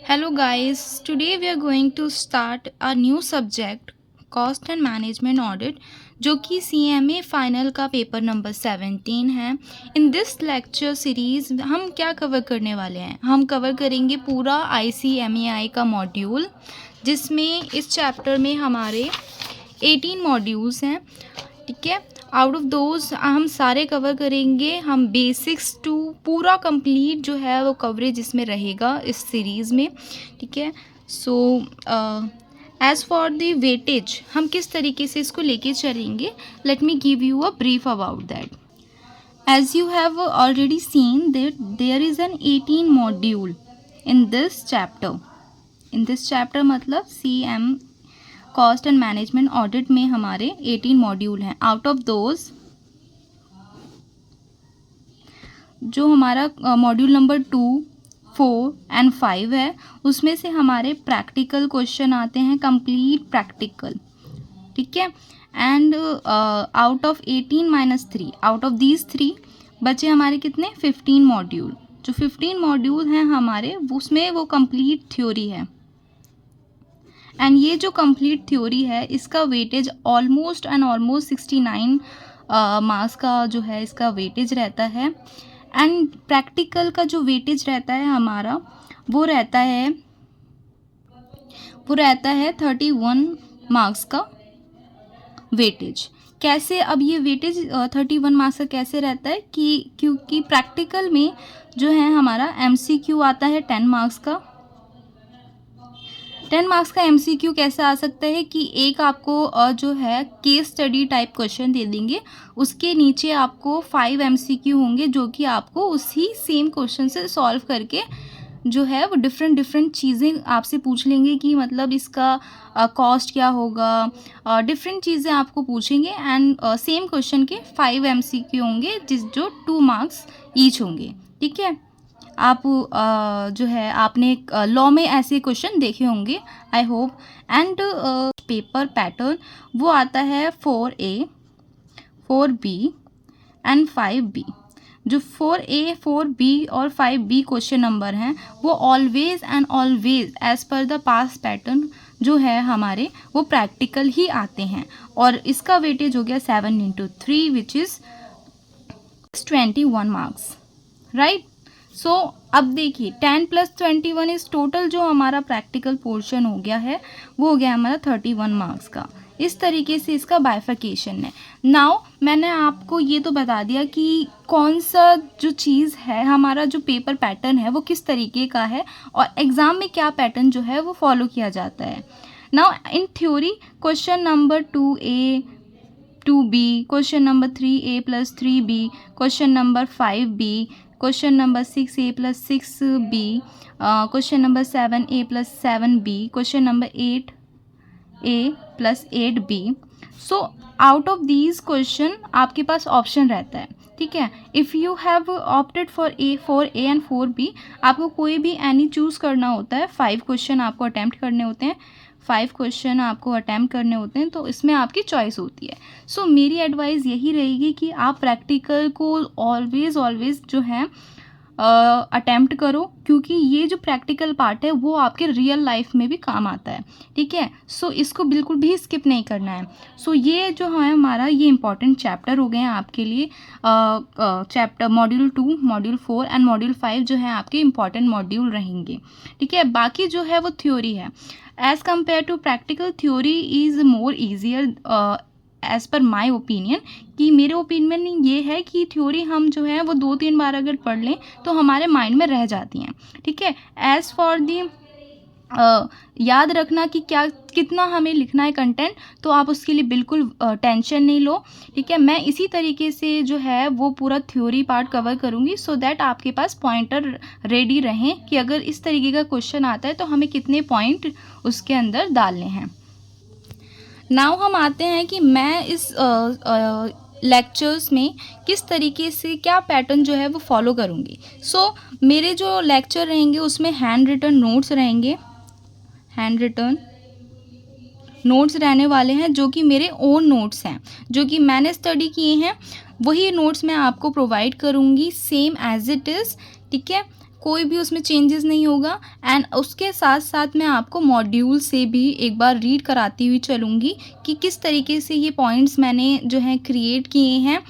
Hello guys, today we are going to start a new subject cost and management audit जो कि CMA final का paper number 17 है। इन this lecture series हम क्या cover करने वाले हैं, हम कवर करेंगे पूरा ICMAI का मॉड्यूल, जिसमें इस चैप्टर में हमारे 18 मॉड्यूल्स हैं। ठीक है, आउट ऑफ दोज हम सारे कवर करेंगे। हम बेसिक्स टू पूरा कंप्लीट जो है वो कवरेज इसमें रहेगा इस सीरीज़ में। ठीक है, so as for the weightage हम किस तरीके से इसको लेके चलेंगे, let me give you a brief about that. As you have already seen that there is an 18 module in this chapter. In this chapter मतलब CM cost and management audit में हमारे 18 मॉड्यूल हैं। आउट ऑफ दोज जो हमारा module number 2, 4 and 5 है, उसमें से हमारे प्रैक्टिकल क्वेश्चन आते हैं, कंप्लीट प्रैक्टिकल। ठीक है, and out of 18 - 3 out of these 3 बचे हमारे कितने 15 मॉड्यूल। जो 15 मॉड्यूल हैं हमारे उसमें वो कंप्लीट थ्योरी है, एंड ये जो कंप्लीट थ्योरी है इसका वेटेज ऑलमोस्ट 69 मार्क्स का जो है इसका वेटेज रहता है। एंड प्रैक्टिकल का जो वेटेज रहता है हमारा वो रहता है 31 मार्क्स का वेटेज। कैसे, अब ये वेटेज 31 मार्क्स का कैसे रहता है कि क्योंकि प्रैक्टिकल में जो है हमारा MCQ आता है 10 मार्क्स का। 10 मार्क्स का MCQ कैसे आ सकता है कि एक आपको जो है केस स्टडी टाइप क्वेश्चन दे देंगे, उसके नीचे आपको 5 MCQ होंगे जो कि आपको उसी सेम क्वेश्चन से सॉल्व करके जो है वो डिफरेंट चीज़ें आपसे पूछ लेंगे कि मतलब इसका कॉस्ट क्या होगा, डिफरेंट चीज़ें आपको पूछेंगे। एंड सेम क्वेश्चन के 5 MCQ होंगे जो 2 मार्क्स ईच होंगे। ठीक है, आप जो है आपने लॉ में ऐसे क्वेश्चन देखे होंगे I hope. And paper pattern वो आता है 4A, 4B एंड 5B। जो 4A, 4B और 5B क्वेश्चन नंबर हैं वो always as per the pass pattern जो है हमारे वो प्रैक्टिकल ही आते हैं, और इसका वेटेज हो गया 7 × 3 विच इज़ 21 मार्क्स, राइट। सो अब देखिए 10 + 21 इस टोटल जो हमारा प्रैक्टिकल पोर्शन हो गया है वो हो गया हमारा 31 मार्क्स का। इस तरीके से इसका बाइफर्केशन है। नाउ मैंने आपको ये तो बता दिया कि कौन सा जो चीज़ है हमारा जो पेपर पैटर्न है वो किस तरीके का है और एग्ज़ाम में क्या पैटर्न जो है वो फॉलो किया जाता है। Now in theory question number 2A, 2B, question number 3A + 3B, question number 5B, question number 6A + 6B, question number 7A + 7B, question number 8A + 8B। So out of these question आपके पास option रहता है। ठीक है, if you have opted for 4A and 4B, आपको कोई भी any choose करना होता है। 5 क्वेश्चन आपको अटैम्प्ट करने होते हैं, 5 क्वेश्चन आपको अटैम्प्ट करने होते हैं, तो इसमें आपकी चॉइस होती है। सो मेरी एडवाइस यही रहेगी कि आप प्रैक्टिकल को ऑलवेज जो है अटैम्प्ट करो, क्योंकि ये जो प्रैक्टिकल पार्ट है वो आपके रियल लाइफ में भी काम आता है। ठीक है, सो इसको बिल्कुल भी स्किप नहीं करना है। सो ये जो है हमारा ये इंपॉर्टेंट चैप्टर हो गए हैं आपके लिए। Chapter module 2, module 4 and module 5 जो है आपके इंपॉर्टेंट मॉड्यूल रहेंगे। ठीक है, बाकी जो है वो थ्योरी है। As compare to practical, theory is more easier as per my opinion. कि मेरे ओपिनियन ये है कि थ्योरी हम जो है वो 2-3 बार अगर पढ़ लें तो हमारे माइंड में रह जाती हैं। ठीक है, एज़ फॉर दी याद रखना कि कितना हमें लिखना है कंटेंट, तो आप उसके लिए बिल्कुल टेंशन नहीं लो। ठीक है, मैं इसी तरीके से जो है वो पूरा थ्योरी पार्ट कवर करूँगी, सो दैट आपके पास पॉइंटर रेडी रहें कि अगर इस तरीके का क्वेश्चन आता है तो हमें कितने पॉइंट उसके अंदर डालने हैं। नाउ हम आते हैं कि मैं इस लेक्चर्स में किस तरीके से क्या पैटर्न जो है वो फॉलो करूँगी। सो मेरे जो लेक्चर रहेंगे उसमें हैंड रिटन नोट्स रहेंगे, हैंड रिटन नोट्स रहने वाले हैं जो कि मेरे ओन नोट्स हैं, जो कि मैंने स्टडी किए हैं। वही नोट्स मैं आपको प्रोवाइड करूँगी सेम एज इट इज़। ठीक है, कोई भी उसमें चेंजेस नहीं होगा। एंड उसके साथ साथ मैं आपको मॉड्यूल से भी एक बार रीड कराती हुई चलूँगी कि किस तरीके से ये पॉइंट्स मैंने जो है क्रिएट किए हैं,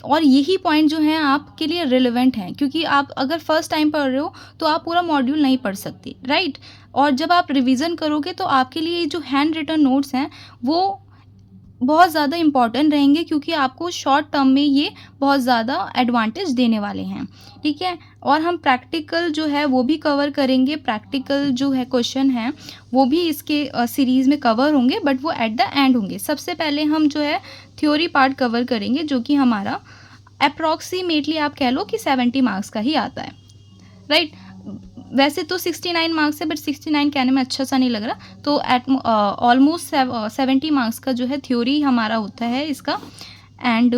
और यही पॉइंट जो हैं आपके लिए रिलेवेंट हैं, क्योंकि आप अगर फर्स्ट टाइम पढ़ रहे हो तो आप पूरा मॉड्यूल नहीं पढ़ सकते, राइट। और जब आप रिवीजन करोगे तो आपके लिए जो हैंड रिटन नोट्स हैं वो बहुत ज़्यादा इम्पॉर्टेंट रहेंगे, क्योंकि आपको शॉर्ट टर्म में ये बहुत ज़्यादा एडवांटेज देने वाले हैं, ठीक है। और हम प्रैक्टिकल जो है वो भी कवर करेंगे, प्रैक्टिकल जो है क्वेश्चन हैं वो भी इसके सीरीज़ में कवर होंगे, बट वो एट द एंड होंगे। सबसे पहले हम जो है थ्योरी पार्ट कवर करेंगे, जो कि हमारा अप्रॉक्सीमेटली आप कह लो कि 70 मार्क्स का ही आता है, राइट। वैसे तो 69 मार्क्स है, बट 69 कहने में अच्छा सा नहीं लग रहा, तो एट ऑलमोस्ट 70 मार्क्स का जो है थ्योरी हमारा होता है इसका। एंड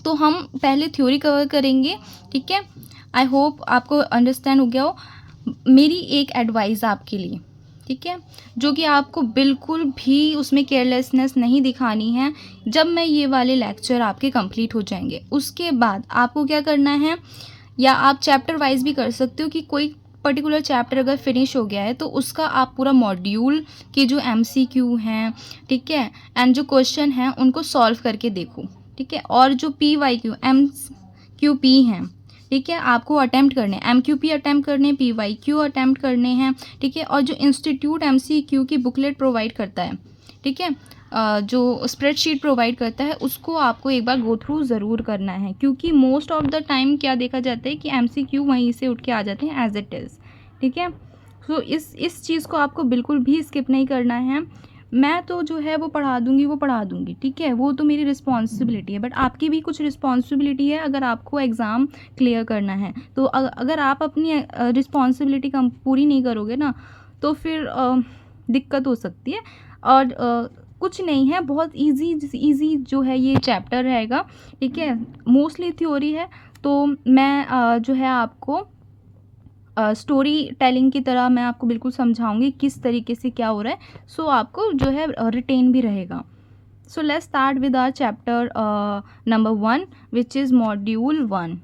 तो हम पहले थ्योरी कवर करेंगे, ठीक है। आई होप आपको अंडरस्टैंड हो गया हो। मेरी एक एडवाइस आपके लिए, ठीक है, जो कि आपको बिल्कुल भी उसमें केयरलेसनेस नहीं दिखानी है। जब मैं ये वाले लेक्चर आपके कंप्लीट हो जाएंगे, उसके बाद आपको क्या करना है, या आप चैप्टर वाइज भी कर सकते हो कि कोई पर्टिकुलर चैप्टर अगर फिनिश हो गया है तो उसका आप पूरा मॉड्यूल के जो MCQ हैं, ठीक है, एंड जो क्वेश्चन हैं उनको सॉल्व करके देखो, ठीक है। और जो PYQ MQP हैं, ठीक है, आपको अटैम्प्ट करने, MQP अटैम्प्ट करने, PYQ अटैम्प्ट करने हैं, ठीक है। और जो इंस्टीट्यूट MCQ की बुकलेट प्रोवाइड करता है, ठीक है, जो स्प्रेडशीट प्रोवाइड करता है, उसको आपको एक बार गो थ्रू ज़रूर करना है, क्योंकि मोस्ट ऑफ द टाइम क्या देखा जाता है कि MCQ वहीं से उठ के आ जाते हैं एज इट इज़, ठीक है। सो इस चीज़ को आपको बिल्कुल भी स्किप नहीं करना है। मैं तो जो है वो पढ़ा दूँगी, ठीक है, वो तो मेरी रिस्पॉन्सिबिलिटी है, बट आपकी भी कुछ रिस्पॉन्सिबिलिटी है अगर आपको एग्ज़ाम क्लियर करना है। तो अगर आप अपनी रिस्पॉन्सिबिलिटी कम पूरी नहीं करोगे ना, तो फिर दिक्कत हो सकती है। और कुछ नहीं है, बहुत इजी जो है ये चैप्टर रहेगा, ठीक है। मोस्टली थ्योरी है, तो मैं जो है आपको स्टोरी टेलिंग की तरह मैं आपको बिल्कुल समझाऊंगी किस तरीके से क्या हो रहा है, सो आपको जो है रिटेन भी रहेगा। So let's start with our chapter number 1, which is module 1.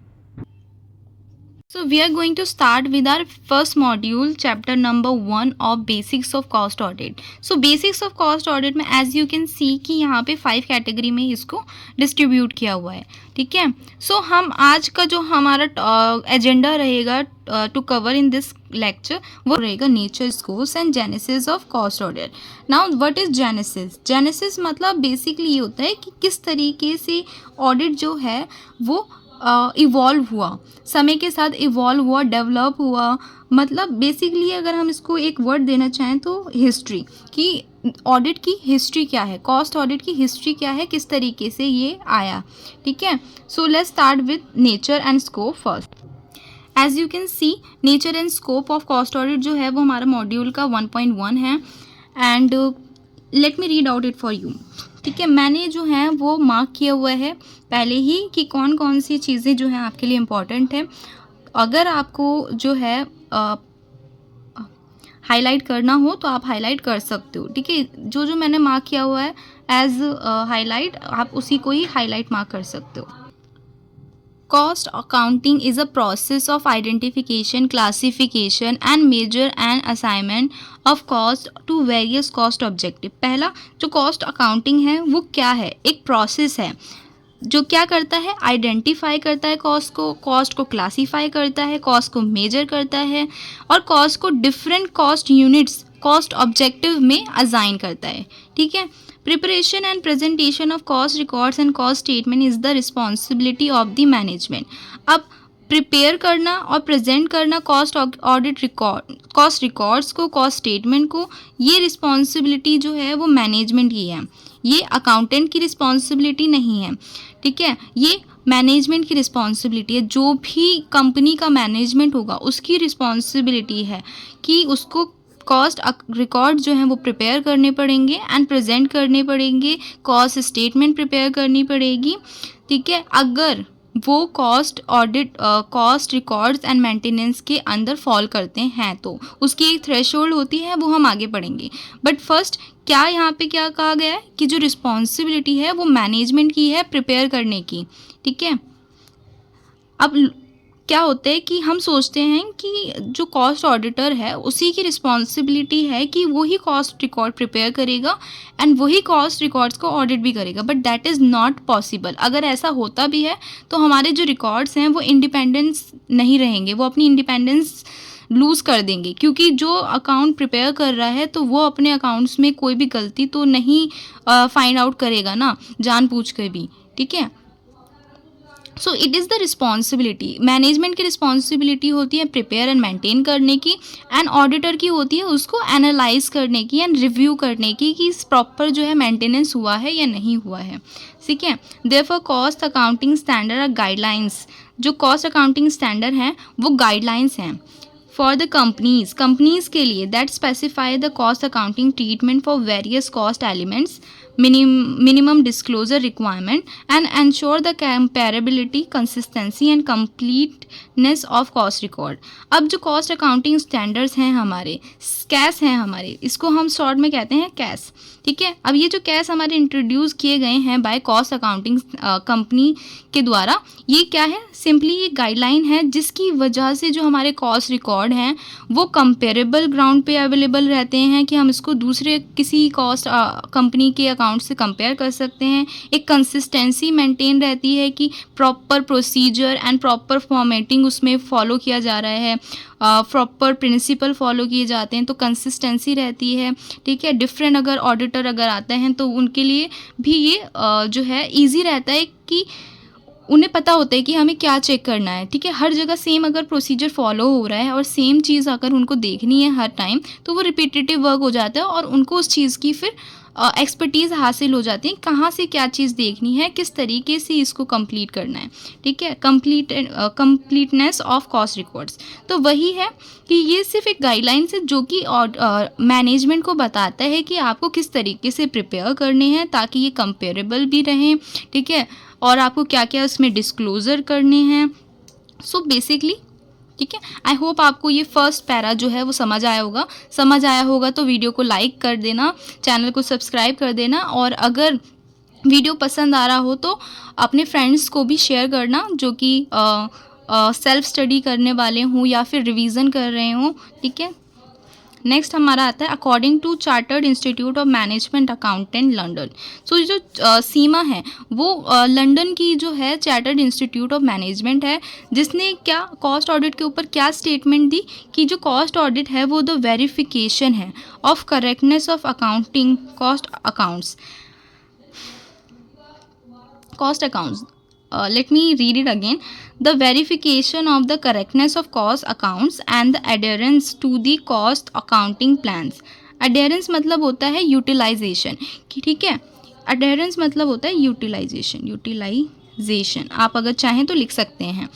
So we are going to start with our first module, chapter number 1 of basics of cost audit. So basics of cost audit में as you can see कि यहाँ पे 5 category में इसको distribute किया हुआ है, ठीक है। सो हम आज का जो हमारा एजेंडा रहेगा to cover in this lecture, वो रहेगा nature, scopes and genesis of cost audit. Now what is genesis? Genesis मतलब बेसिकली ये होता है कि किस तरीके से ऑडिट जो है वो इवॉल्व हुआ, समय के साथ इवॉल्व हुआ, डेवलप हुआ। मतलब बेसिकली अगर हम इसको एक वर्ड देना चाहें तो हिस्ट्री, कि ऑडिट की हिस्ट्री क्या है, कॉस्ट ऑडिट की हिस्ट्री क्या है, किस तरीके से ये आया, ठीक है। So let's start with nature and scope first. As you can see, nature and scope of cost audit जो है वो हमारा मॉड्यूल का 1.1 है. And let me read out it for you, ठीक है। मैंने जो है वो मार्क किया हुआ है पहले ही कि कौन कौन सी चीज़ें जो हैं आपके लिए इम्पॉर्टेंट है। अगर आपको जो है हाईलाइट करना हो तो आप हाईलाइट कर सकते हो, ठीक है। जो जो मैंने मार्क किया हुआ है एज हाईलाइट, आप उसी को ही हाईलाइट मार्क कर सकते हो. Cost accounting is a process of identification, classification and measure and assignment of cost to various cost objective. पहला जो cost accounting है वो क्या है, एक process है जो क्या करता है, आइडेंटिफाई करता है कॉस्ट को, कॉस्ट को क्लासीफाई करता है, कॉस्ट को मेजर करता है और कॉस्ट को different cost units, cost objective में असाइन करता है, ठीक है. Preparation and presentation of cost records and cost statement is the responsibility of the management. अब प्रिपेयर करना और प्रेजेंट करना cost audit record, cost records को, कॉस्ट स्टेटमेंट को, ये रिस्पॉन्सिबिलिटी जो है वो मैनेजमेंट की है, ये अकाउंटेंट की रिस्पॉन्सिबिलिटी नहीं है, ठीक है. ये मैनेजमेंट की रिस्पॉन्सिबिलिटी है. जो भी कंपनी का मैनेजमेंट होगा उसकी रिस्पॉन्सिबिलिटी है कि उसको कॉस्ट रिकॉर्ड जो हैं वो प्रिपेयर करने पड़ेंगे एंड प्रेजेंट करने पड़ेंगे, कॉस्ट स्टेटमेंट प्रिपेयर करनी पड़ेगी, ठीक है. अगर वो cost audit, cost records and maintenance के अंदर फॉल करते हैं तो उसकी एक थ्रेशोल्ड होती है, वो हम आगे पढ़ेंगे. बट फर्स्ट क्या यहाँ पे क्या कहा गया है कि जो रिस्पॉन्सिबिलिटी है वो मैनेजमेंट की है प्रिपेयर करने की, ठीक है. अब क्या होता है कि हम सोचते हैं कि जो कॉस्ट ऑडिटर है उसी की रिस्पॉन्सिबिलिटी है कि वो ही कॉस्ट रिकॉर्ड प्रिपेयर करेगा एंड वही कॉस्ट रिकॉर्ड्स को ऑडिट भी करेगा, but that is not possible. अगर ऐसा होता भी है तो हमारे जो रिकॉर्ड्स हैं वो इंडिपेंडेंस नहीं रहेंगे, वो अपनी इंडिपेंडेंस लूज़ कर देंगे, क्योंकि जो अकाउंट प्रिपेयर कर रहा है तो वो अपने अकाउंट्स में कोई भी गलती तो नहीं फाइंड आउट करेगा ना, जानबूझ कर भी, ठीक है। So it is the responsibility, management की रिस्पॉन्सिबिलिटी होती है प्रिपेयर एंड मेंटेन करने की, एंड ऑडिटर की होती है उसको एनालाइज करने की एंड रिव्यू करने की कि प्रॉपर जो है मेंटेनेंस हुआ है या नहीं हुआ है, ठीक है। Therefore cost accounting standard are guidelines, जो कॉस्ट अकाउंटिंग स्टैंडर्ड हैं वो गाइडलाइंस हैं फॉर द कंपनीज के लिए that specify the cost accounting treatment for various cost elements, minimum disclosure requirement and ensure the comparability, consistency and completeness of cost record। अब जो cost accounting standards हैं हमारे, कैस हैं हमारे, इसको हम शॉर्ट में कहते हैं कैस, ठीक है। अब ये जो कैस हमारे इंट्रोड्यूस किए गए हैं बाय कॉस्ट अकाउंटिंग कंपनी के द्वारा, ये क्या है, सिंपली ये गाइडलाइन है जिसकी वजह से जो हमारे कॉस्ट रिकॉर्ड हैं वो कंपेरेबल ग्राउंड पे अवेलेबल रहते हैं कि हम इसको दूसरे किसी कॉस्ट कंपनी के अकाउंट से कंपेयर कर सकते हैं। एक कंसिस्टेंसी मेंटेन रहती है कि proper procedure and proper formatting उसमें फॉलो किया जा रहा है, प्रॉपर प्रिंसिपल फॉलो किए जाते हैं, तो कंसिस्टेंसी रहती है, ठीक है। डिफरेंट अगर ऑडिटर अगर आते हैं तो उनके लिए भी ये जो है ईजी रहता है कि उन्हें पता होता है कि हमें क्या चेक करना है, ठीक है। हर जगह सेम अगर प्रोसीजर फॉलो हो रहा है और सेम चीज़ अगर उनको देखनी है हर टाइम, तो वो रिपीटेटिव वर्क हो जाता है और उनको उस चीज़ की फिर एक्सपर्टीज़ हासिल हो जाती है, कहाँ से क्या चीज़ देखनी है, किस तरीके से इसको कंप्लीट करना है, ठीक है। कंप्लीटनेस ऑफ कॉस्ट रिकॉर्ड्स, तो वही है कि ये सिर्फ एक गाइडलाइंस है जो कि मैनेजमेंट को बताता है कि आपको किस तरीके से प्रिपेयर करने हैं ताकि ये कंपेरेबल भी रहें, ठीक है, और आपको क्या क्या उसमें डिस्क्लोज़र करने हैं। सो बेसिकली, ठीक है, आई होप आपको ये फर्स्ट पैरा जो है वो समझ आया होगा तो वीडियो को लाइक कर देना, चैनल को सब्सक्राइब कर देना, और अगर वीडियो पसंद आ रहा हो तो अपने फ्रेंड्स को भी शेयर करना जो कि सेल्फ स्टडी करने वाले हों या फिर रिवीजन कर रहे हों, ठीक है। नेक्स्ट हमारा आता है according to chartered institute of management accountant London. So जो सीमा है वो लंदन की जो है चार्टर्ड इंस्टीट्यूट ऑफ मैनेजमेंट है, जिसने क्या कॉस्ट ऑडिट के ऊपर क्या स्टेटमेंट दी कि जो कॉस्ट ऑडिट है वो द वेरिफिकेशन है of correctness of accounting cost accounts. Let me read it again. The verification of the correctness of cost accounts and the adherence to the cost accounting plans. Adherence मतलब होता है utilisation, ठीक है। Adherence मतलब होता है utilisation आप अगर चाहें तो लिख सकते हैं,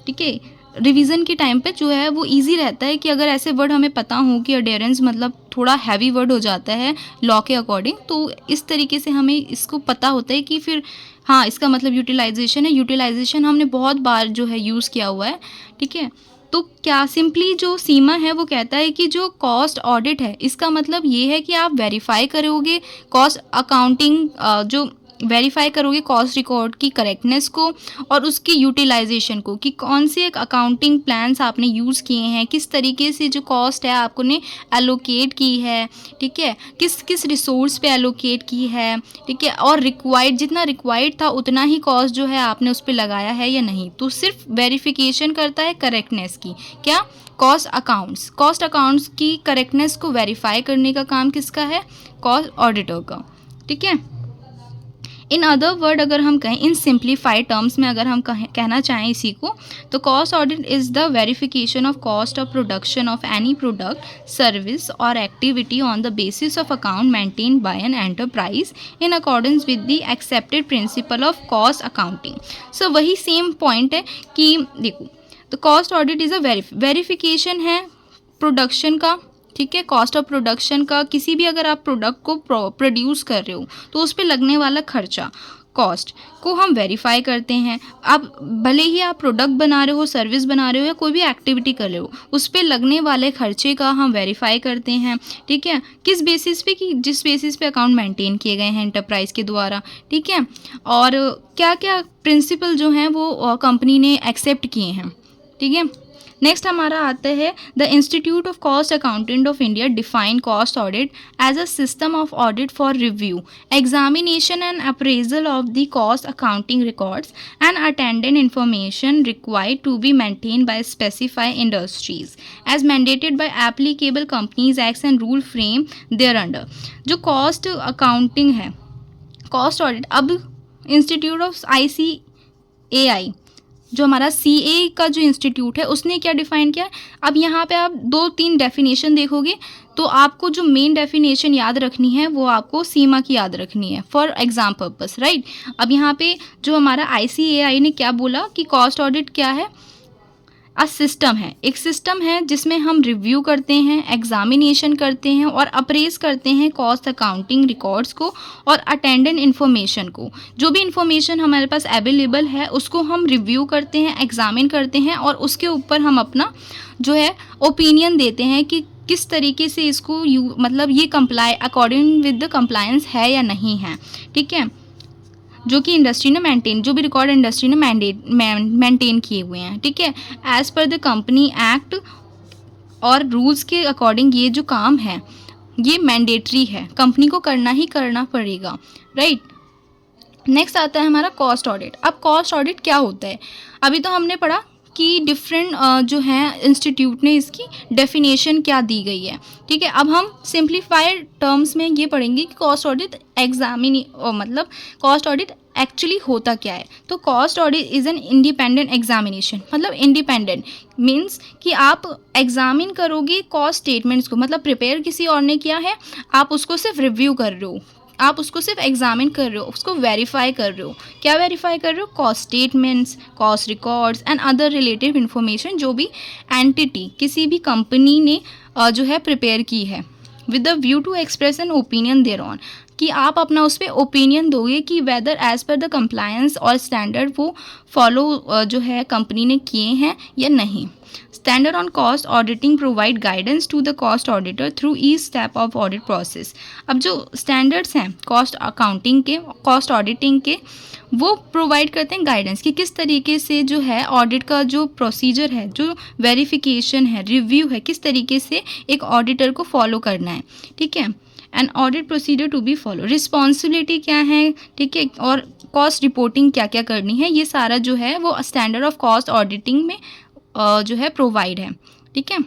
ठीक है। रिवीजन के टाइम पे जो है वो इजी रहता है कि अगर ऐसे वर्ड हमें पता हो कि अडेरेंस मतलब थोड़ा हैवी वर्ड हो जाता है लॉ के अकॉर्डिंग, तो इस तरीके से हमें इसको पता होता है कि फिर हाँ इसका मतलब यूटिलाइजेशन है। यूटिलाइजेशन हमने बहुत बार जो है यूज़ किया हुआ है, ठीक है। तो क्या सिंपली जो सीमा है वो कहता है कि जो कॉस्ट ऑडिट है इसका मतलब ये है कि आप वेरीफाई करोगे कॉस्ट अकाउंटिंग जो वेरीफाई करोगे कॉस्ट रिकॉर्ड की करेक्टनेस को और उसकी यूटिलाइजेशन को कि कौन से एक अकाउंटिंग प्लान्स आपने यूज़ किए हैं, किस तरीके से जो कॉस्ट है आपने एलोकेट की है, ठीक है, किस किस रिसोर्स पे एलोकेट की है, ठीक है, और जितना रिक्वायर्ड था उतना ही कॉस्ट जो है आपने उस पर लगाया है या नहीं। तो सिर्फ वेरिफिकेशन करता है करेक्टनेस की, क्या कॉस्ट अकाउंट्स की करेक्टनेस को वेरीफाई करने का काम किसका है, कॉस्ट ऑडिटर का, ठीक है। इन अदर वर्ड अगर हम कहें, इन सिंप्लीफाइड टर्म्स में अगर हम कहना चाहें इसी को, तो cost audit is the verification of cost of production of any product service और activity on the basis of account maintained by an enterprise in accordance with the accepted principle of cost accounting. So वही same point है कि देखो, तो cost audit is a verification है production का, ठीक है, कॉस्ट ऑफ प्रोडक्शन का। किसी भी अगर आप प्रोडक्ट को प्रोड्यूस कर रहे हो तो उस पर लगने वाला खर्चा कॉस्ट को हम वेरीफाई करते हैं। अब भले ही आप प्रोडक्ट बना रहे हो, सर्विस बना रहे हो या कोई भी एक्टिविटी कर रहे हो, उस पर लगने वाले खर्चे का हम वेरीफाई करते हैं, ठीक है, किस बेसिस पे, कि जिस बेसिस पे अकाउंट मेंटेन किए गए हैं एंटरप्राइज के द्वारा, ठीक है, और क्या क्या प्रिंसिपल जो हैं वो कंपनी ने एक्सेप्ट किए हैं, ठीक है। नेक्स्ट हमारा आता है the institute of cost accountant of India define cost audit as a system of audit for review, examination and appraisal of the cost accounting records and attendant information required to be maintain by specified industries as mandated by applicable companies acts and rule frame there under. जो cost accounting है, cost audit, अब institute of ICAI जो हमारा CA का जो institute है उसने क्या डिफ़ाइन किया। अब यहाँ पे आप 2-3 डेफिनेशन देखोगे तो आपको जो मेन डेफिनेशन याद रखनी है वो आपको सीमा की याद रखनी है फॉर एग्जाम पर्पस, राइट। अब यहाँ पे जो हमारा ICAI ने क्या बोला कि कॉस्ट ऑडिट क्या है, सिस्टम है, एक सिस्टम है जिसमें हम रिव्यू करते हैं, एग्जामिनेशन करते हैं और अप्रेज करते हैं कॉस्ट अकाउंटिंग रिकॉर्ड्स को और अटेंडेंट इन्फॉर्मेशन को। जो भी इन्फॉर्मेशन हमारे पास अवेलेबल है उसको हम रिव्यू करते हैं, एग्जामिन करते हैं और उसके ऊपर हम अपना जो है ओपिनियन देते हैं कि किस तरीके से इसको मतलब ये अकॉर्डिंग विद द कंप्लायंस है या नहीं है, ठीक है, जो कि इंडस्ट्री ने मेंटेन, जो भी रिकॉर्ड इंडस्ट्री ने मेंटेन किए हुए हैं, ठीक है, as per the company act और रूल्स के अकॉर्डिंग ये जो काम है ये मैंडेटरी है, कंपनी को करना ही करना पड़ेगा, राइट। नेक्स्ट आता है हमारा कॉस्ट ऑडिट। अब कॉस्ट ऑडिट क्या होता है, अभी तो हमने पढ़ा कि डिफरेंट जो है इंस्टीट्यूट ने इसकी डेफिनेशन क्या दी गई है, ठीक है। अब हम सिंप्लीफाइड टर्म्स में ये पढ़ेंगे कि कॉस्ट ऑडिट मतलब कॉस्ट ऑडिट एक्चुअली होता क्या है। तो cost audit is an independent examination, मतलब इंडिपेंडेंट मीन्स कि आप एग्जामिन करोगे कॉस्ट स्टेटमेंट्स को, मतलब प्रिपेयर किसी और ने किया है, आप उसको सिर्फ रिव्यू कर रहे हो, आप उसको सिर्फ एग्जामिन कर रहे हो, उसको वेरीफाई कर रहे हो। क्या वेरीफाई कर रहे हो, cost statements, cost records and other relative information जो भी एंटिटी किसी भी कंपनी ने जो है प्रिपेयर की है with the view to express an opinion there on, कि आप अपना उस पर ओपिनियन दोगे कि whether as per the compliance और स्टैंडर्ड वो फॉलो जो है कंपनी ने किए हैं या नहीं। Standard on cost auditing provide guidance to the cost auditor through each step of audit process. अब जो स्टैंडर्ड्स हैं कॉस्ट अकाउंटिंग के, कॉस्ट ऑडिटिंग के, वो प्रोवाइड करते हैं गाइडेंस कि किस तरीके से जो है ऑडिट का जो प्रोसीजर है, जो वेरिफिकेशन है, रिव्यू है, किस तरीके से एक ऑडिटर को फॉलो करना है, ठीक है। And audit procedure to be follow, responsibility क्या है, ठीक है, और कॉस्ट रिपोर्टिंग क्या क्या करनी है, ये सारा जो है वो स्टैंडर्ड ऑफ कॉस्ट ऑडिटिंग में जो है प्रोवाइड है, ठीक है।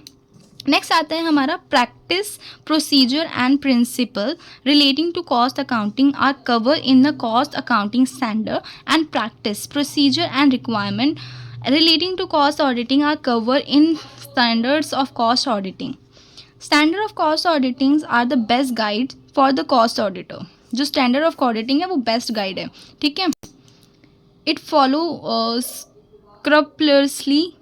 नेक्स्ट आता है हमारा practice, procedure and principle relating to cost accounting are cover in the cost accounting standard and practice, procedure and requirement relating to cost auditing are cover in standards of cost auditing. Standard of cost auditings are the best guide for the cost auditor. जो standard of auditing है वो best guide है, ठीक है। It follow स्क्रपलसली,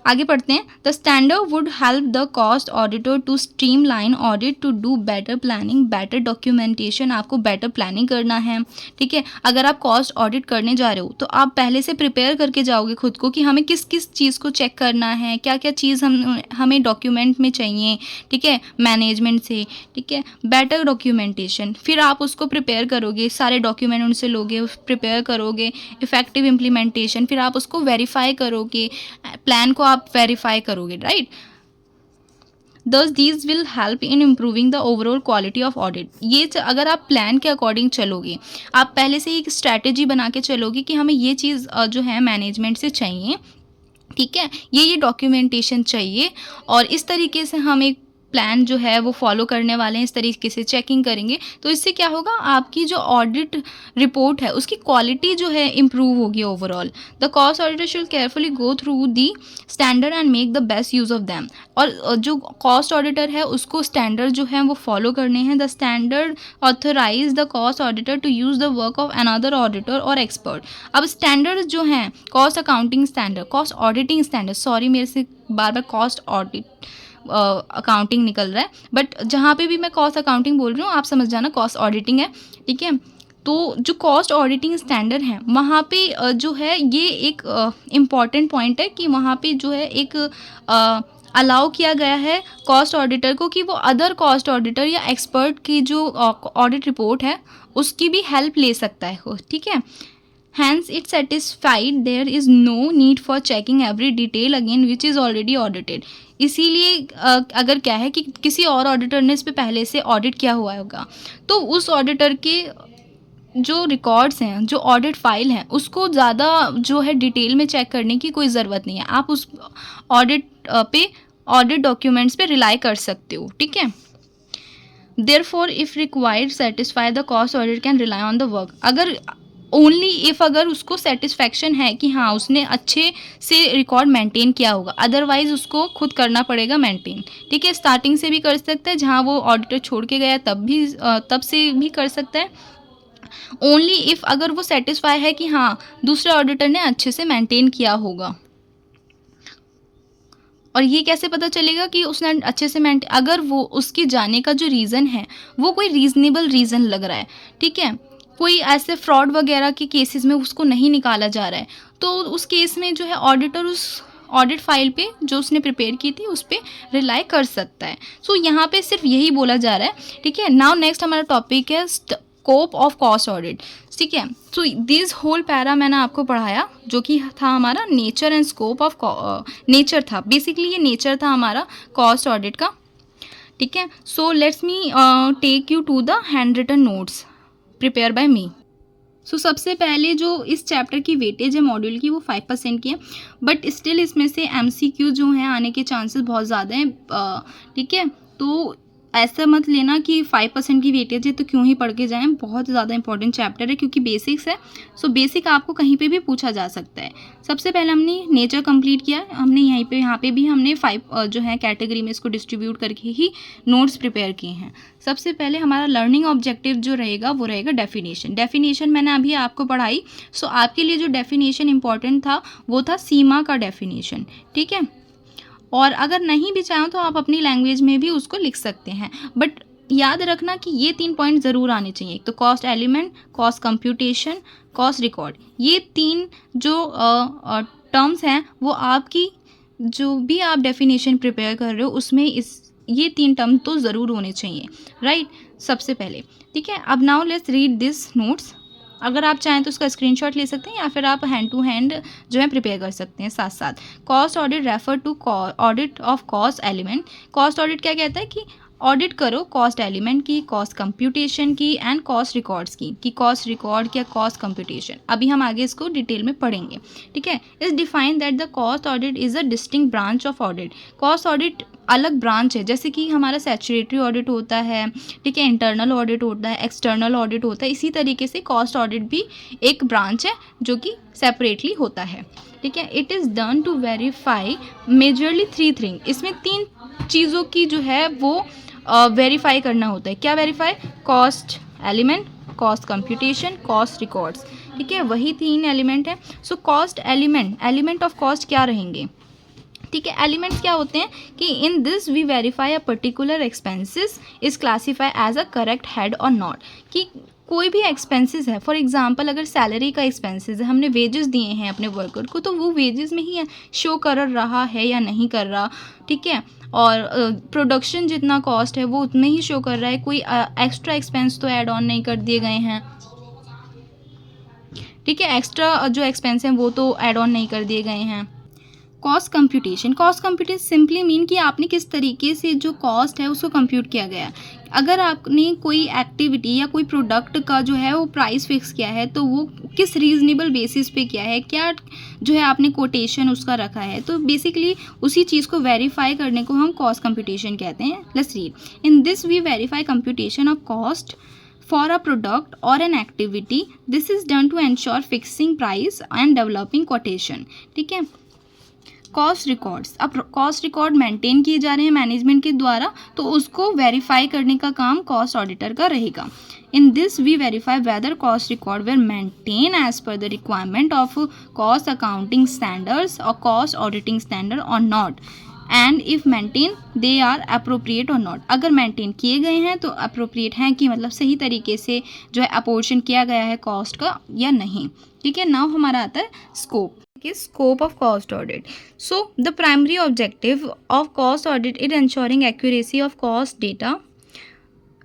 आगे पढ़ते हैं। The standard would help the cost auditor to streamline audit, to do better planning, better documentation. आपको बेटर प्लानिंग करना है, ठीक है। अगर आप कॉस्ट ऑडिट करने जा रहे हो तो आप पहले से प्रिपेयर करके जाओगे खुद को कि हमें किस किस चीज़ को चेक करना है, क्या क्या चीज़ हमें डॉक्यूमेंट में चाहिए, ठीक है, मैनेजमेंट से, ठीक है। बेटर डॉक्यूमेंटेशन, फिर आप उसको प्रिपेयर करोगे, सारे डॉक्यूमेंट उनसे लोगे, प्रिपेयर करोगे। इफेक्टिव इम्प्लीमेंटेशन, फिर आप उसको वेरीफाई करोगे, प्लान को आप वेरीफाई करोगे, right. Thus these will help in improving the overall quality of audit। ये अगर आप प्लान के अकॉर्डिंग चलोगे, आप पहले से एक स्ट्रैटेजी बना के चलोगे कि हमें ये चीज़ जो है मैनेजमेंट से चाहिए, ठीक है, ये डॉक्यूमेंटेशन चाहिए और इस तरीके से हम एक प्लान जो है वो फॉलो करने वाले हैं, इस तरीके से चेकिंग करेंगे, तो इससे क्या होगा, आपकी जो ऑडिट रिपोर्ट है उसकी क्वालिटी जो है इम्प्रूव होगी overall. The cost auditor should carefully go through the standard and make the best use of them. और जो कॉस्ट ऑडिटर है उसको स्टैंडर्ड जो है वो फॉलो करने हैं। The standard authorise the cost auditor to use the work of another auditor और एक्सपर्ट। अब स्टैंडर्ड जो हैं cost accounting standard, cost auditing standard, sorry मेरे से बार बार कॉस्ट ऑडिट अकाउंटिंग निकल रहा है, बट जहाँ पे भी मैं कॉस्ट अकाउंटिंग बोल रही हूँ आप समझ जाना कॉस्ट ऑडिटिंग है, ठीक है। तो जो कॉस्ट ऑडिटिंग स्टैंडर्ड है वहाँ पे जो है ये एक इम्पॉर्टेंट पॉइंट है कि वहाँ पे जो है एक अलाउ किया गया है कॉस्ट ऑडिटर को कि वो अदर कॉस्ट ऑडिटर या एक्सपर्ट की जो ऑडिट रिपोर्ट है उसकी भी हेल्प ले सकता है, ठीक है। Hence it satisfied there is no need for checking every detail again which is already audited. इसीलिए अगर क्या है कि किसी और ऑडिटर ने इस पे पहले से ऑडिट किया हुआ होगा तो उस ऑडिटर के जो रिकॉर्ड्स हैं, जो ऑडिट फाइल है, उसको ज़्यादा जो है डिटेल में चेक करने की कोई ज़रूरत नहीं है। आप उस ऑडिट पे ऑडिट डॉक्यूमेंट्स पे रिलाई कर सकते हो, ठीक है। Therefore, if required satisfy the cost audit can rely on the work. अगर ओनली इफ़ अगर उसको सेटिस्फैक्शन है कि हाँ उसने अच्छे से रिकॉर्ड मेंटेन किया होगा, अदरवाइज उसको खुद करना पड़ेगा मेंटेन, ठीक है। स्टार्टिंग से भी कर सकता है, जहाँ वो ऑडिटर छोड़ के गया तब से भी कर सकता है। ओनली इफ़ अगर वो सेटिस्फाई है कि हाँ दूसरे ऑडिटर ने अच्छे से मेंटेन किया होगा। और ये कैसे पता चलेगा कि उसने अच्छे से अगर वो उसके जाने का जो रीज़न है वो कोई रीज़नेबल रीज़न लग रहा है, ठीक है, कोई ऐसे फ्रॉड वगैरह के केसेस में उसको नहीं निकाला जा रहा है, तो उस केस में जो है ऑडिटर उस ऑडिट फाइल पे जो उसने प्रिपेयर की थी उस पर रिलाई कर सकता है। सो यहाँ पे सिर्फ यही बोला जा रहा है, ठीक है। नाउ नेक्स्ट हमारा टॉपिक है स्कोप ऑफ कॉस्ट ऑडिट, ठीक है। सो दिस होल पैरा मैंने आपको पढ़ाया जो कि था हमारा nature and scope of nature था, बेसिकली ये नेचर था हमारा कॉस्ट ऑडिट का, ठीक है। So let's me take you to the hand written notes prepare by me. So सबसे पहले जो इस चैप्टर की वेटेज है मॉड्यूल की वो 5% की है, बट स्टिल इसमें से MCQ जो हैं आने के चांसेस बहुत ज़्यादा हैं, ठीक है। तो ऐसा मत लेना कि 5% की वेटेज है तो क्यों ही पढ़ के जाएं, बहुत ज़्यादा इंपॉर्टेंट चैप्टर है क्योंकि बेसिक्स है। सो बेसिक आपको कहीं पे भी पूछा जा सकता है। सबसे पहले हमने नेचर कंप्लीट किया, हमने यहाँ पे भी हमने 5 जो है कैटेगरी में इसको डिस्ट्रीब्यूट करके ही नोट्स प्रिपेयर किए हैं। सबसे पहले हमारा लर्निंग ऑब्जेक्टिव जो रहेगा वो रहेगा डेफिनेशन मैंने अभी आपको पढ़ाई। सो आपके लिए जो डेफिनेशन इंपॉर्टेंट था वो था सीमा का डेफिनेशन, ठीक है। और अगर नहीं भी चाहो तो आप अपनी लैंग्वेज में भी उसको लिख सकते हैं, बट याद रखना कि ये 3 पॉइंट ज़रूर आने चाहिए। एक तो cost element, cost computation, cost record, ये 3 जो टर्म्स हैं वो आपकी जो भी आप डेफिनेशन प्रिपेयर कर रहे हो उसमें ये 3 टर्म तो ज़रूर होने चाहिए, राइट, सबसे पहले, ठीक है। अब now let's read this notes. अगर आप चाहें तो उसका स्क्रीनशॉट ले सकते हैं या फिर आप हैंड टू हैंड जो है प्रिपेयर कर सकते हैं साथ साथ। Cost audit refer to audit of cost element. Cost audit क्या कहता है कि ऑडिट करो कॉस्ट एलिमेंट की, कॉस्ट कंप्यूटेशन की एंड कॉस्ट रिकॉर्ड्स की, कि कॉस्ट रिकॉर्ड क्या कॉस्ट कंप्यूटेशन। अभी हम आगे इसको डिटेल में पढ़ेंगे, ठीक है। Is define that the cost audit is a distinct branch of audit. Cost audit अलग ब्रांच है, जैसे कि हमारा सैचुरेटरी ऑडिट होता है, ठीक है, इंटरनल ऑडिट होता है, एक्सटर्नल ऑडिट होता है, इसी तरीके से कॉस्ट ऑडिट भी एक ब्रांच है जो कि सेपरेटली होता है, ठीक है। It is done to verify majorly 3 thing. इसमें 3 चीज़ों की जो है वो वेरीफाई करना होता है। क्या verify? Cost element, cost computation, cost records, ठीक है, वही 3 एलिमेंट है। So cost element of cost क्या रहेंगे, ठीक है। एलिमेंट्स क्या होते हैं कि in this we verify a particular expenses is classify as a correct head और नॉट, कि कोई भी एक्सपेंसेस है, फॉर एग्जांपल अगर सैलरी का एक्सपेंसेस है, हमने वेजेस दिए हैं अपने वर्कर को, तो वो वेजेस में ही शो कर रहा है या नहीं कर रहा, ठीक है। और प्रोडक्शन जितना कॉस्ट है वो उतने ही शो कर रहा है, कोई एक्स्ट्रा एक्सपेंस तो ऐड ऑन नहीं कर दिए गए हैं, ठीक है, एक्स्ट्रा जो एक्सपेंस हैं वो तो ऐड ऑन नहीं कर दिए गए हैं। कॉस्ट कंप्यूटेशन सिंपली मीन कि आपने किस तरीके से जो कॉस्ट है उसको कंप्यूट किया गया। अगर आपने कोई एक्टिविटी या कोई प्रोडक्ट का जो है वो प्राइस फिक्स किया है तो वो किस रीजनेबल बेसिस पे किया है, क्या जो है आपने कोटेशन उसका रखा है, तो बेसिकली उसी चीज़ को वेरीफाई करने को हम कॉस्ट कंप्यूटेशन कहते हैं। Let's read. In this we verify computation of cost for a product or an activity. This is done to ensure fixing price and developing quotation, ठीक है। कॉस्ट रिकॉर्ड्स, अब कॉस्ट रिकॉर्ड मेंटेन किए जा रहे हैं management के द्वारा, तो उसको वेरीफाई करने का काम कॉस्ट ऑडिटर का रहेगा। In this we verify whether cost record were maintain as per the requirement of cost accounting standards और कॉस्ट ऑडिटिंग स्टैंडर्ड और not, and if maintain they are appropriate और नॉट। अगर maintain किए गए हैं तो अप्रोप्रिएट हैं कि मतलब सही तरीके से जो है अपोर्शन किया गया है कॉस्ट का या नहीं, ठीक है। नाउ हमारा आता है scope, scope of cost audit. So the primary objective of cost audit is ensuring accuracy of cost data.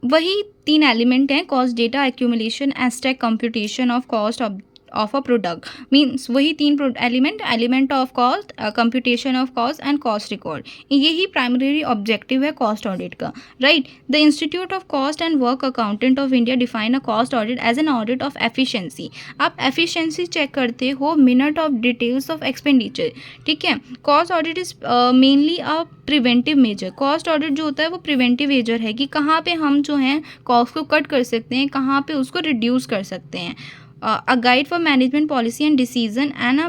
वही 3 एलिमेंट हैं, cost data accumulation, abstract computation of cost of a product means वही तीन element of cost, computation of cost and cost record, यही primary objective है cost audit का, right. The institute of cost and work accountant of India define a cost audit as an audit of efficiency. आप efficiency check करते हो, minute of details of expenditure, ठीक है। Cost audit is mainly a preventive measure. Cost audit जो होता है वो preventive measure है कि कहाँ पे हम जो हैं कॉस्ट को कट कर सकते हैं, कहाँ पे उसको रिड्यूस कर सकते हैं। A guide for management policy and decision and a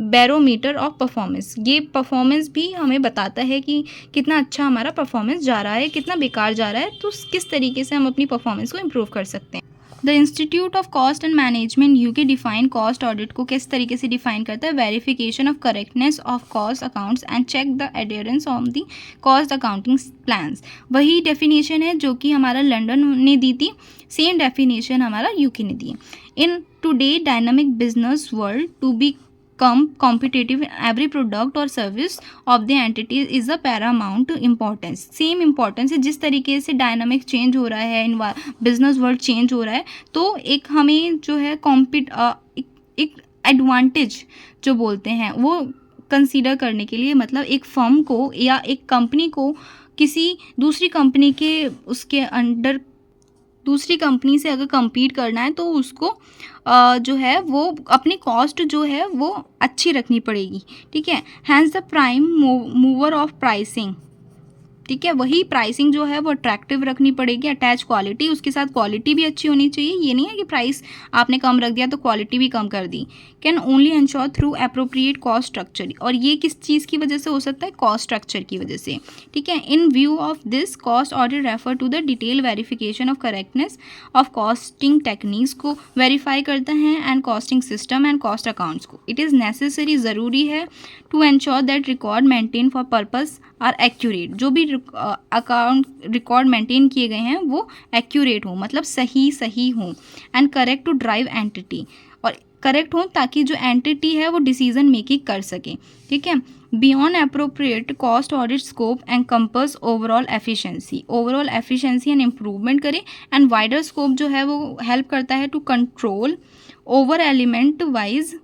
barometer of performance. ये परफॉर्मेंस भी हमें बताता है कि कितना अच्छा हमारा परफॉर्मेंस जा रहा है, कितना बेकार जा रहा है, तो किस तरीके से हम अपनी परफॉर्मेंस को इम्प्रूव कर सकते हैं। The institute of cost and management UK define cost audit को किस तरीके से डिफाइन करता है, verification of correctness of cost accounts and check the adherence of the cost accounting plans. वही डेफिनेशन है जो कि हमारा लंदन ने दी थी, सेम डेफिनेशन हमारा यूके ने दी है। In today dynamic business world to be competitive in every product or service of the entity is a paramount importance। Same importance है, जिस तरीके से डायनामिक चेंज हो रहा है, बिजनेस वर्ल्ड चेंज हो रहा है, तो एक हमें जो है एक एडवांटेज जो बोलते हैं वो कंसीडर करने के लिए, मतलब एक फर्म को या एक कंपनी को किसी दूसरी कंपनी के उसके अंडर दूसरी कंपनी से अगर compete करना है तो उसको जो है वो अपनी कॉस्ट जो है वो अच्छी रखनी पड़ेगी, ठीक है। Hence the prime mover of pricing, ठीक है। वही प्राइसिंग जो है वो अट्रैक्टिव रखनी पड़ेगी, अटैच क्वालिटी, उसके साथ क्वालिटी भी अच्छी होनी चाहिए। ये नहीं है कि प्राइस आपने कम रख दिया तो क्वालिटी भी कम कर दी। Can only ensure through appropriate cost structure, और ये किस चीज़ की वजह से हो सकता है, कॉस्ट स्ट्रक्चर की वजह से, ठीक है। In view of this cost audit refer to the detail verification of correctness of costing techniques को वेरीफाई करते हैं and costing system and cost accounts को। इट इज़ नेसेसरी, ज़रूरी है to ensure that record maintain for purpose are accurate. जो भी account record maintain किए गए हैं वो एक्यूरेट हो, मतलब सही हो, and correct to drive entity, और करेक्ट हो ताकि जो एंटिटी है वो डिसीजन मेकिंग कर सके, ठीक है। Beyond appropriate cost audit scope and compass overall efficiency and improvement करे, एंड वाइडर स्कोप जो है वो हेल्प करता है to control over element wise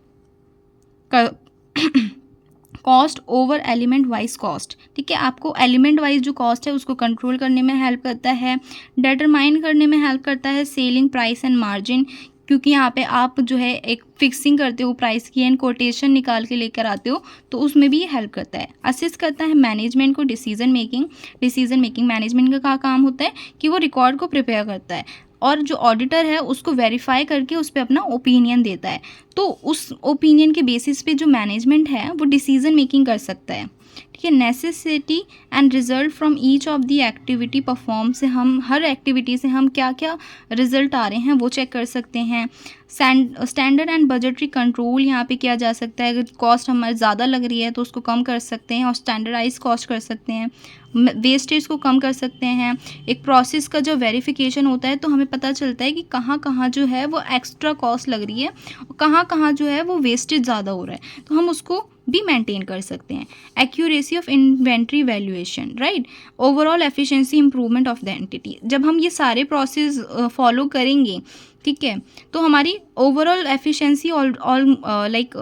cost over element wise cost, ठीक है। आपको एलिमेंट वाइज जो कॉस्ट है उसको कंट्रोल करने में हेल्प करता है, डिटरमाइन करने में हेल्प करता है सेलिंग प्राइस एंड मार्जिन, क्योंकि यहाँ पे आप जो है एक फिक्सिंग करते हो प्राइस की एंड कोटेशन निकाल के लेकर आते हो, तो उसमें भी हेल्प करता है। असिस्ट करता है मैनेजमेंट को डिसीजन मेकिंग मैनेजमेंट का काम होता है कि वो रिकॉर्ड को प्रिपेयर करता है, और जो ऑडिटर है उसको वेरीफाई करके उस पर अपना ओपिनियन देता है, तो उस ओपिनियन के बेसिस पे जो मैनेजमेंट है वो डिसीजन मेकिंग कर सकता है, ठीक है। Necessity and result from each of the activity perform से हम हर एक्टिविटी से हम क्या क्या रिजल्ट आ रहे हैं वो चेक कर सकते हैं। स्टैंडर्ड एंड बजटरी कंट्रोल यहाँ पे किया जा सकता है, अगर कॉस्ट हमारी ज़्यादा लग रही है तो उसको कम कर सकते हैं और स्टैंडर्डाइज कॉस्ट कर सकते हैं, वेस्टेज को कम कर सकते हैं। एक प्रोसेस का जो वेरिफिकेशन होता है तो हमें पता चलता है कि कहाँ कहाँ जो है वो एक्स्ट्रा कॉस्ट लग रही है और कहाँ कहाँ जो है वो वेस्टेज ज़्यादा हो रहा है, तो हम उसको भी मेंटेन कर सकते हैं। Accuracy of inventory valuation, right, overall efficiency improvement of the entity. जब हम ये सारे प्रोसेस फॉलो करेंगे, ठीक है, तो हमारी overall efficiency like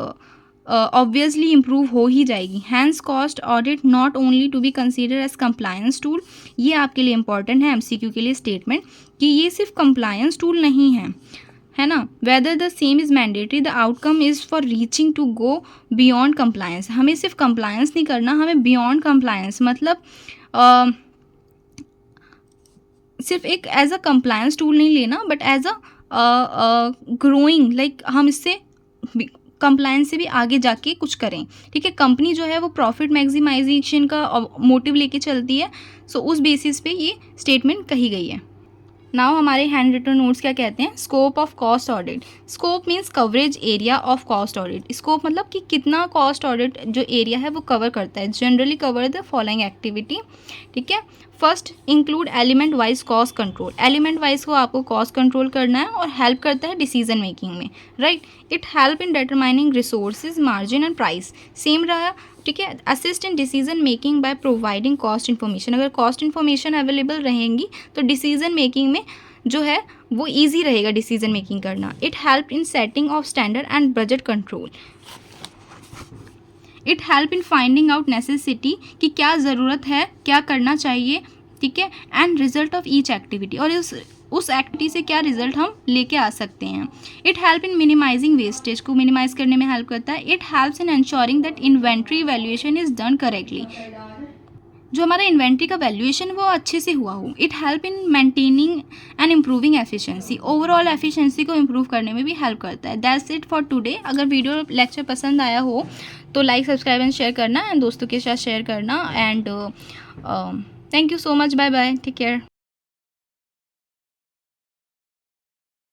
obviously improve हो ही जाएगी। Hence cost audit not only to be consider as compliance tool, ये आपके लिए इंपॉर्टेंट है एमसीक्यू के लिए स्टेटमेंट, कि ये सिर्फ कंप्लायंस टूल नहीं है ना। Whether the same is mandatory, the outcome is for reaching to go beyond compliance. हमें सिर्फ कंप्लायंस नहीं करना, हमें बियॉन्ड कंप्लायंस, मतलब सिर्फ एक एज अ कंप्लायंस टूल नहीं लेना, but as a growing, like हम इससे कंप्लायंस से भी आगे जाके कुछ करें, ठीक है। कंपनी जो है वो प्रॉफिट मैक्सिमाइजेशन का मोटिव लेके चलती है, सो उस बेसिस पे ये स्टेटमेंट कही गई है। नाउ हमारे हैंड रिटन नोट्स क्या कहते हैं, scope of cost audit. Scope means coverage area of cost audit. Scope मतलब कि कितना कॉस्ट ऑडिट जो एरिया है वो कवर करता है। Generally cover the following activity, ठीक है। First include element wise cost control. Element wise को आपको कॉस्ट कंट्रोल करना है और हेल्प करता है डिसीजन मेकिंग में, right. It help in determining resources, margin and price, same रहा, ठीक है। Assist in decision making by providing cost information. अगर कॉस्ट इन्फॉर्मेशन अवेलेबल रहेंगी तो डिसीजन मेकिंग में जो है वो ईजी रहेगा डिसीजन मेकिंग करना। It help in setting of standard and budget control. It help in finding out necessity कि क्या ज़रूरत है, क्या करना चाहिए, ठीक है, and result of each activity, और उस एक्टिविटी से क्या रिजल्ट हम लेके आ सकते हैं। It help in minimising wastage, को मिनिमाइज करने में हेल्प करता है। It helps in ensuring that inventory valuation is done correctly, जो हमारा इन्वेंट्री का वैल्यूएशन वो अच्छे से हुआ हो। It help in maintaining and improving efficiency, overall efficiency को इम्प्रूव करने में भी हेल्प करता है। That's it for today. अगर वीडियो लेक्चर पसंद आया हो तो लाइक, सब्सक्राइब एंड शेयर करना, एंड दोस्तों के साथ शेयर करना, and thank you so much. Bye bye, take care.